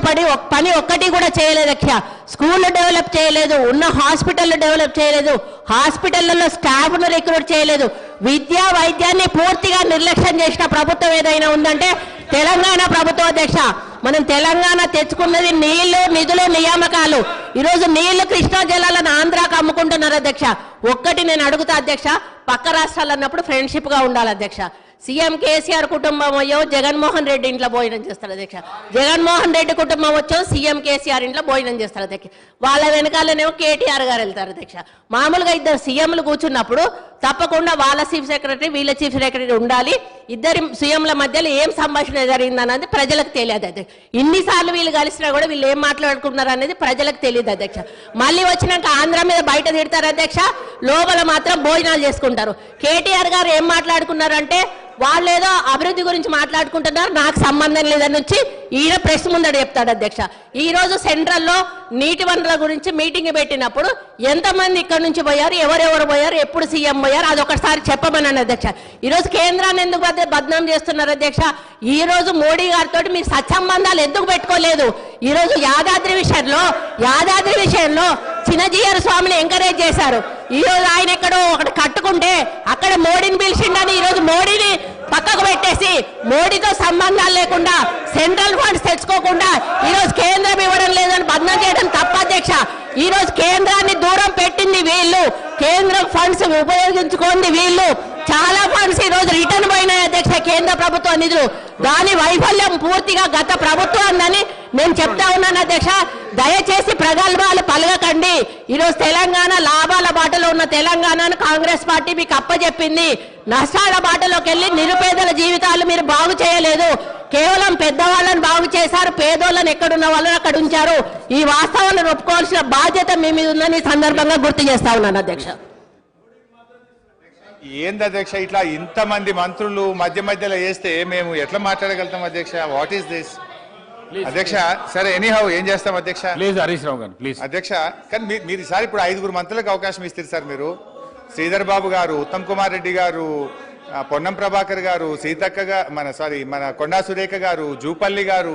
పడి పని ఒక్కటి కూడా చేయలేదు అధ్యక్ష. స్కూళ్ళు డెవలప్ చేయలేదు, ఉన్న హాస్పిటల్ డెవలప్ చేయలేదు, హాస్పిటళ్లలో స్టాఫ్ను రిక్రూట్ చేయలేదు, విద్యా వైద్యాన్ని పూర్తిగా నిర్లక్ష్యం చేసిన ప్రభుత్వం ఏదైనా ఉందంటే తెలంగాణ ప్రభుత్వం అధ్యక్ష. మనం తెలంగాణ తెచ్చుకున్నది నీళ్లు, నిధులు, నియామకాలు. ఈరోజు నీళ్లు కృష్ణా జలాలను ఆంధ్రాకు అమ్ముకుంటున్నారు అధ్యక్ష. ఒక్కటి నేను అడుగుతా అధ్యక్ష, పక్క రాష్ట్రాలు అన్నప్పుడు ఫ్రెండ్షిప్ గా ఉండాలి అధ్యక్ష. సీఎం కేసీఆర్ కుటుంబం అయ్యో జగన్మోహన్ రెడ్డి ఇంట్లో భోజనం చేస్తారు అధ్యక్ష, జగన్మోహన్ రెడ్డి కుటుంబం వచ్చో సీఎం కేసీఆర్ ఇంట్లో భోజనం చేస్తారు అధ్యక్ష. వాళ్ళ వెనకాలనేమో కేటీఆర్ గారు వెళ్తారు అధ్యక్ష. మామూలుగా ఇద్దరు సీఎంలు కూర్చున్నప్పుడు తప్పకుండా వాళ్ళ చీఫ్ సెక్రటరీ వీళ్ళ చీఫ్ సెక్రటరీ ఉండాలి. ఇద్దరి సీఎంల మధ్యలో ఏం సంభాషణ జరిగిందన్నది ప్రజలకు తెలియదు అధ్యక్ష. ఇన్నిసార్లు వీళ్ళు కలిసినా కూడా వీళ్ళు ఏం మాట్లాడుకుంటున్నారు అనేది ప్రజలకు తెలియదు అధ్యక్ష. మళ్ళీ వచ్చినాక ఆంధ్ర మీద బయట తిడతారు అధ్యక్ష, లోపల మాత్రం భోజనాలు చేసుకుంటారు. కేటీఆర్ గారు ఏం మాట్లాడుకున్నారంటే వాళ్ళు ఏదో అభివృద్ధి గురించి మాట్లాడుకుంటున్నారు, నాకు సంబంధం లేదని వచ్చి ఈయన ప్రెస్ ముందర చెప్తాడు అధ్యక్ష. ఈ రోజు సెంట్రల్లో నీటి వనరుల గురించి మీటింగ్ పెట్టినప్పుడు ఎంతమంది ఇక్కడ నుంచి పోయారు, ఎవరెవరు పోయారు, ఎప్పుడు సీఎం పోయారు, అది ఒకసారి చెప్పమన్నాను అధ్యక్ష. ఈ రోజు కేంద్రాన్ని ఎందుకు బద్నాం చేస్తున్నారు అధ్యక్ష? ఈ రోజు మోడీ గారితో మీరు సత్సంబంధాలు ఎందుకు పెట్టుకోలేదు? ఈ రోజు యాదాద్రి విషయంలో చిన్నజీఆర్ స్వామిని ఎంకరేజ్ చేశారు. ఈ రోజు ఆయన ఎక్కడో ఒకటి కట్టుకుంటే అక్కడ మోడీని పిలిచిండని ఈ రోజు మోడీని పక్కకు పెట్టేసి మోడీతో సంబంధాలు లేకుండా సెంట్రల్ ఫండ్స్ తెచ్చుకోకుండా ఈ రోజు కేంద్రం ఇవ్వడం లేదని బద్నాం చేయడం తప్ప అధ్యక్ష. ఈ రోజు కేంద్రాన్ని దూరం పెట్టింది వీళ్ళు, కేంద్రం ఫండ్స్ ఉపయోగించుకోండి వీళ్ళు. చాలా ఫండ్స్ ఈ రోజు రిటర్న్ పోయినాయి అధ్యక్ష, కేంద్ర ప్రభుత్వ నిధులు. దాని వైఫల్యం పూర్తిగా గత ప్రభుత్వాన్ని నేను చెప్తా ఉన్నాను అధ్యక్ష. దయచేసి ప్రగల్భాలు పలగకండి. ఈరోజు తెలంగాణ లాభాల బాటలో ఉన్న తెలంగాణను కాంగ్రెస్ పార్టీ మీకు అప్పచెప్పింది. నష్టాల బాటలోకి వెళ్ళి నిరుపేదల జీవితాలు మీరు బాగు చేయలేదు, కేవలం పెద్దవాళ్ళని బాగు చేశారు, పేదోళ్ళని ఎక్కడున్న వాళ్ళని అక్కడ ఉంచారు. ఈ వాస్తవాలను ఒప్పుకోవాల్సిన బాధ్యత మీ మీద ఉందని సందర్భంగా గుర్తు చేస్తా ఉన్నాను అధ్యక్ష. ఏంది అధ్యక్ష ఇట్లా ఇంతమంది మంత్రులు మధ్య మధ్యలో వేస్తే మేము ఎట్లా మాట్లాడగలుగుతాం అధ్యక్ష? వాట్ ఈస్ దిస్ అధ్యక్ష? సరే ఎనీహౌ ఏం చేస్తాం అధ్యక్ష? ప్లీజ్ హరీష్ రావు గారు ప్లీజ్. అధ్యక్ష కానీ మీరు ఈసారి ఇప్పుడు 5 మంత్రులకు అవకాశం ఇస్తారు సార్. మీరు శ్రీధర్ బాబు గారు, ఉత్తమ్ కుమార్ రెడ్డి గారు, పొన్నం ప్రభాకర్ గారు, సీతక్క మన కొండా సురేఖ గారు, జూపల్లి గారు,